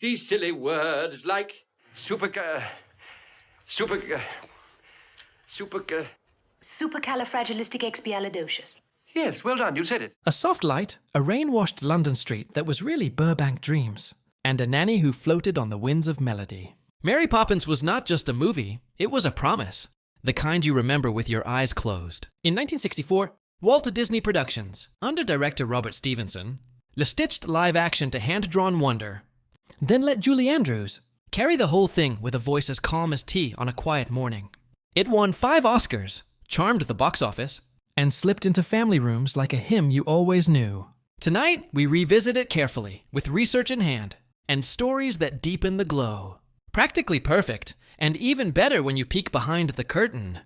These silly words like super... Supercalifragilisticexpialidocious. Yes, well done, you said it. A soft light, a rain-washed London street that was really Burbank dreams, and a nanny who floated on the winds of melody. Mary Poppins was not just a movie, it was a promise. The kind you remember with your eyes closed. In 1964, Walt Disney Productions, under director Robert Stevenson, stitched live action to hand-drawn wonder, then let Julie Andrews carry the whole thing with a voice as calm as tea on a quiet morning. It won 5 Oscars, charmed the box office, and slipped into family rooms like a hymn you always knew. Tonight, we revisit it carefully, with research in hand, and stories that deepen the glow. Practically perfect, and even better when you peek behind the curtain.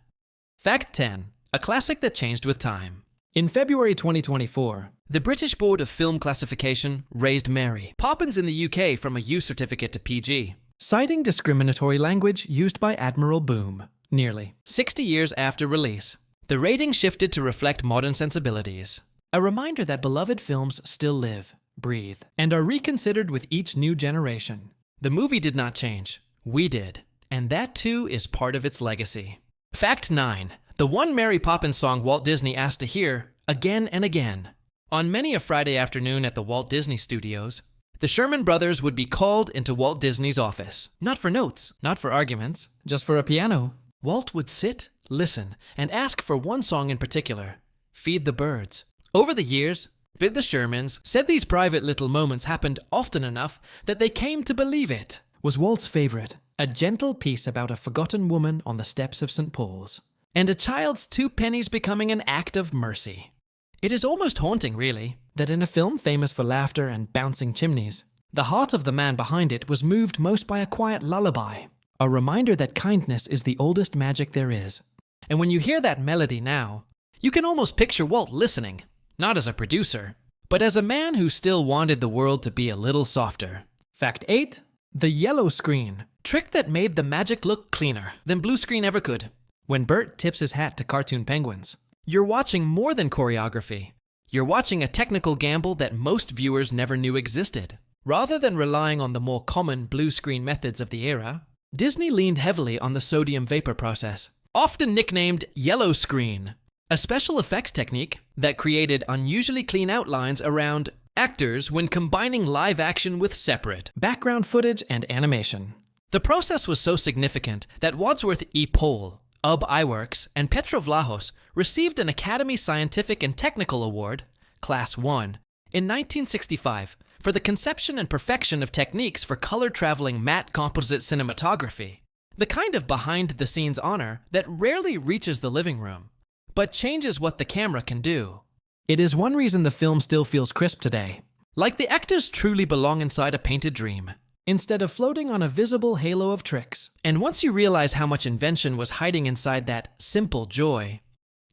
Fact 10, a classic that changed with time. In February 2024, the British Board of Film Classification raised Mary Poppins in the UK from a U certificate to PG, citing discriminatory language used by Admiral Boom. Nearly 60 years after release, the rating shifted to reflect modern sensibilities. A reminder that beloved films still live, breathe, and are reconsidered with each new generation. The movie did not change, we did, and that too is part of its legacy. Fact 9. The one Mary Poppins song Walt Disney asked to hear again and again. On many a Friday afternoon at the Walt Disney Studios, the Sherman brothers would be called into Walt Disney's office. Not for notes, not for arguments, just for a piano. Walt would sit, listen, and ask for one song in particular, Feed the Birds. Over the years, the Shermans said these private little moments happened often enough that they came to believe it was Walt's favorite, a gentle piece about a forgotten woman on the steps of St. Paul's, and a child's 2 pennies becoming an act of mercy. It is almost haunting, really, that in a film famous for laughter and bouncing chimneys, the heart of the man behind it was moved most by a quiet lullaby, a reminder that kindness is the oldest magic there is. And when you hear that melody now, you can almost picture Walt listening, not as a producer, but as a man who still wanted the world to be a little softer. Fact 8. The yellow screen. Trick that made the magic look cleaner than blue screen ever could. When Bert tips his hat to cartoon penguins, you're watching more than choreography. You're watching a technical gamble that most viewers never knew existed. Rather than relying on the more common blue screen methods of the era, Disney leaned heavily on the sodium vapor process, often nicknamed yellow screen, a special effects technique that created unusually clean outlines around actors when combining live action with separate background footage and animation. The process was so significant that Wadsworth E. Pohl, UB Iwerks, and Petrov Vlahos received an Academy Scientific and Technical Award, Class 1, in 1965 for the conception and perfection of techniques for color-traveling matte composite cinematography, the kind of behind-the-scenes honor that rarely reaches the living room, but changes what the camera can do. It is one reason the film still feels crisp today, like the actors truly belong inside a painted dream, instead of floating on a visible halo of tricks. And once you realize how much invention was hiding inside that simple joy,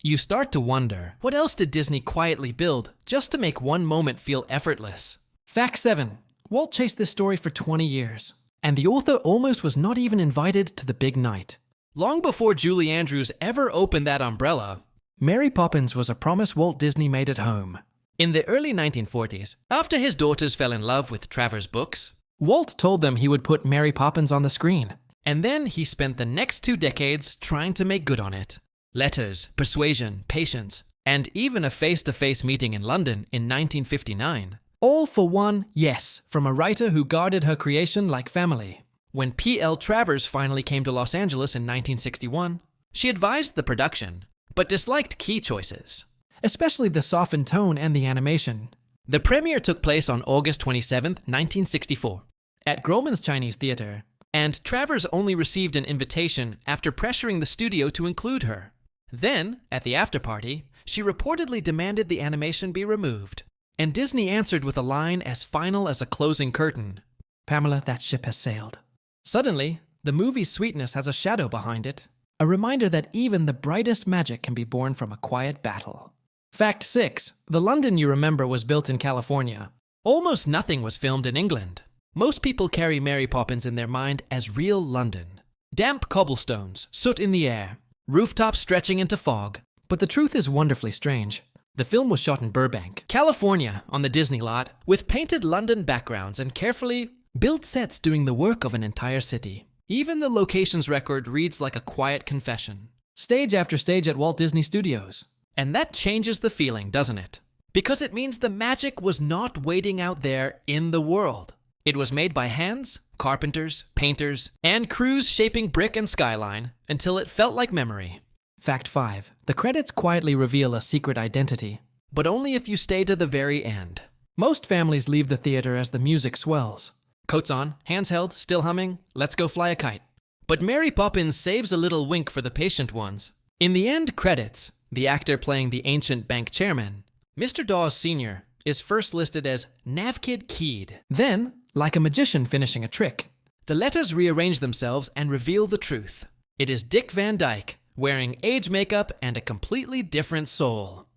you start to wonder, what else did Disney quietly build just to make one moment feel effortless? Fact 7. Walt chased this story for 20 years, and the author almost was not even invited to the big night. Long before Julie Andrews ever opened that umbrella, Mary Poppins was a promise Walt Disney made at home. In the early 1940s, after his daughters fell in love with Travers' books, Walt told them he would put Mary Poppins on the screen, and then he spent the next 2 decades trying to make good on it. Letters, persuasion, patience, and even a face-to-face meeting in London in 1959. All for one yes from a writer who guarded her creation like family. When P.L. Travers finally came to Los Angeles in 1961, she advised the production, but disliked key choices, especially the softened tone and the animation. The premiere took place on August 27, 1964, at Grauman's Chinese Theater, and Travers only received an invitation after pressuring the studio to include her. Then, at the after-party, she reportedly demanded the animation be removed, and Disney answered with a line as final as a closing curtain. "Pamela, that ship has sailed." Suddenly, the movie's sweetness has a shadow behind it, a reminder that even the brightest magic can be born from a quiet battle. Fact 6. The London you remember was built in California. Almost nothing was filmed in England. Most people carry Mary Poppins in their mind as real London. Damp cobblestones, soot in the air, rooftops stretching into fog. But the truth is wonderfully strange. The film was shot in Burbank, California, on the Disney lot, with painted London backgrounds and carefully, built sets doing the work of an entire city. Even the locations record reads like a quiet confession. Stage after stage at Walt Disney Studios. And that changes the feeling, doesn't it? Because it means the magic was not waiting out there in the world. It was made by hands, carpenters, painters, and crews shaping brick and skyline until it felt like memory. Fact 5. The credits quietly reveal a secret identity, but only if you stay to the very end. Most families leave the theater as the music swells. Coats on, hands held, still humming, let's go fly a kite. But Mary Poppins saves a little wink for the patient ones. In the end credits, the actor playing the ancient bank chairman, Mr. Dawes Sr., is first listed as Navkid Keed. Then, like a magician finishing a trick, the letters rearrange themselves and reveal the truth. It is Dick Van Dyke, wearing age makeup and a completely different soul.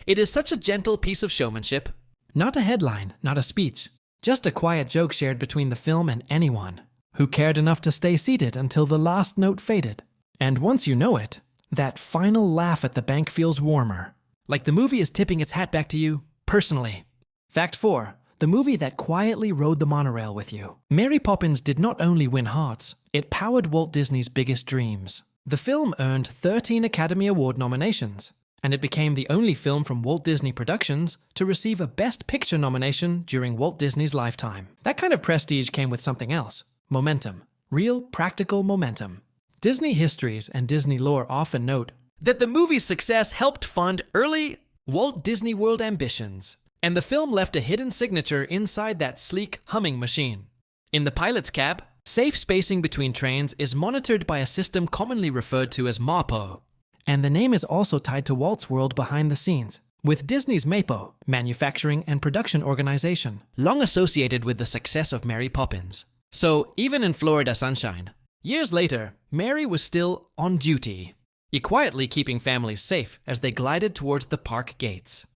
It is such a gentle piece of showmanship. Not a headline, not a speech, just a quiet joke shared between the film and anyone who cared enough to stay seated until the last note faded. And once you know it, that final laugh at the bank feels warmer, like the movie is tipping its hat back to you personally. Fact 4. The movie that quietly rode the monorail with you. Mary Poppins did not only win hearts, it powered Walt Disney's biggest dreams. The film earned 13 Academy Award nominations, and it became the only film from Walt Disney Productions to receive a Best Picture nomination during Walt Disney's lifetime. That kind of prestige came with something else. Momentum. Real, practical momentum. Disney histories and Disney lore often note that the movie's success helped fund early Walt Disney World ambitions, and the film left a hidden signature inside that sleek, humming machine. In the pilot's cab, safe spacing between trains is monitored by a system commonly referred to as MARPO, and the name is also tied to Walt's world behind the scenes, with Disney's MAPO, Manufacturing and Production Organization, long associated with the success of Mary Poppins. So, even in Florida sunshine, years later, Mary was still on duty, quietly keeping families safe as they glided towards the park gates.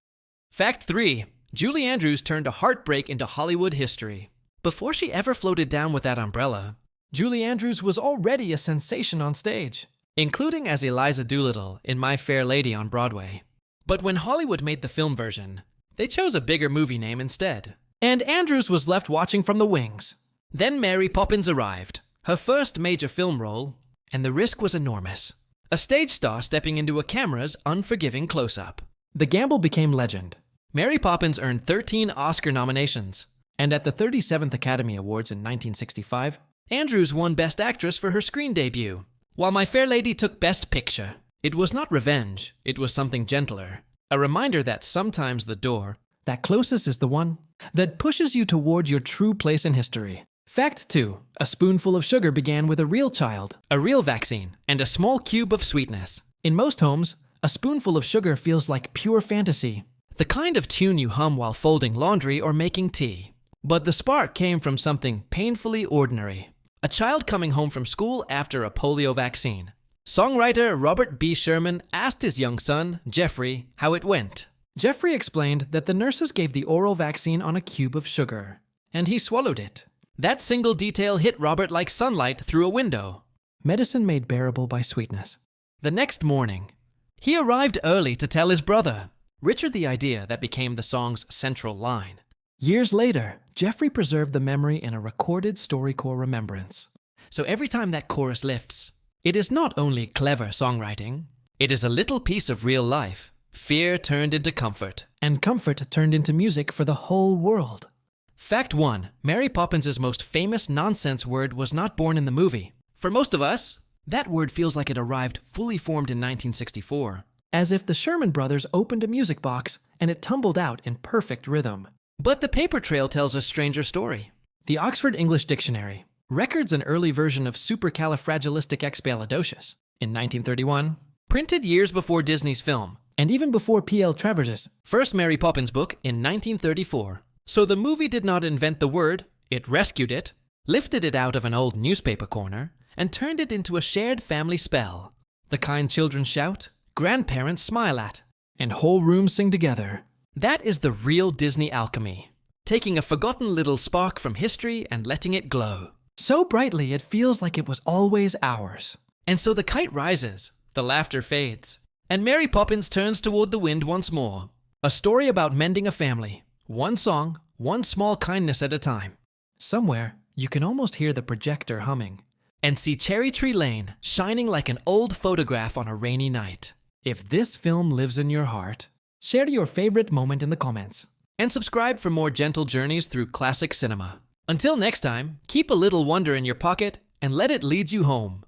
Fact 3. Julie Andrews turned a heartbreak into Hollywood history. Before she ever floated down with that umbrella, Julie Andrews was already a sensation on stage, including as Eliza Doolittle in My Fair Lady on Broadway. But when Hollywood made the film version, they chose a bigger movie name instead. And Andrews was left watching from the wings. Then Mary Poppins arrived, her first major film role, and the risk was enormous. A stage star stepping into a camera's unforgiving close-up. The gamble became legend. Mary Poppins earned 13 Oscar nominations, and at the 37th Academy Awards in 1965, Andrews won Best Actress for her screen debut, while My Fair Lady took Best Picture. It was not revenge, it was something gentler. A reminder that sometimes the door, that closest is the one, that pushes you toward your true place in history. Fact 2. A spoonful of sugar began with a real child, a real vaccine, and a small cube of sweetness. In most homes, a spoonful of sugar feels like pure fantasy, the kind of tune you hum while folding laundry or making tea. But the spark came from something painfully ordinary. A child coming home from school after a polio vaccine. Songwriter Robert B. Sherman asked his young son, Jeffrey, how it went. Jeffrey explained that the nurses gave the oral vaccine on a cube of sugar, and he swallowed it. That single detail hit Robert like sunlight through a window. Medicine made bearable by sweetness. The next morning, he arrived early to tell his brother, Richard, the idea that became the song's central line. Years later, Jeffrey preserved the memory in a recorded StoryCorps remembrance. So every time that chorus lifts, it is not only clever songwriting, it is a little piece of real life. Fear turned into comfort, and comfort turned into music for the whole world. Fact 1. Mary Poppins' most famous nonsense word was not born in the movie. For most of us, that word feels like it arrived fully formed in 1964. As if the Sherman brothers opened a music box and it tumbled out in perfect rhythm. But the paper trail tells a stranger story. The Oxford English Dictionary records an early version of supercalifragilisticexpialidocious in 1931, printed years before Disney's film, and even before P.L. Travers's first Mary Poppins book in 1934. So the movie did not invent the word, it rescued it, lifted it out of an old newspaper corner, and turned it into a shared family spell. The kind children shout, grandparents smile at, and whole rooms sing together. That is the real Disney alchemy, taking a forgotten little spark from history and letting it glow. So brightly it feels like it was always ours. And so the kite rises, the laughter fades, and Mary Poppins turns toward the wind once more. A story about mending a family. One song, one small kindness at a time. Somewhere, You can almost hear the projector humming. And see Cherry Tree Lane shining like an old photograph on a rainy night. If this film lives in your heart, share your favorite moment in the comments. And subscribe for more gentle journeys through classic cinema. Until next time, keep a little wonder in your pocket and let it lead you home.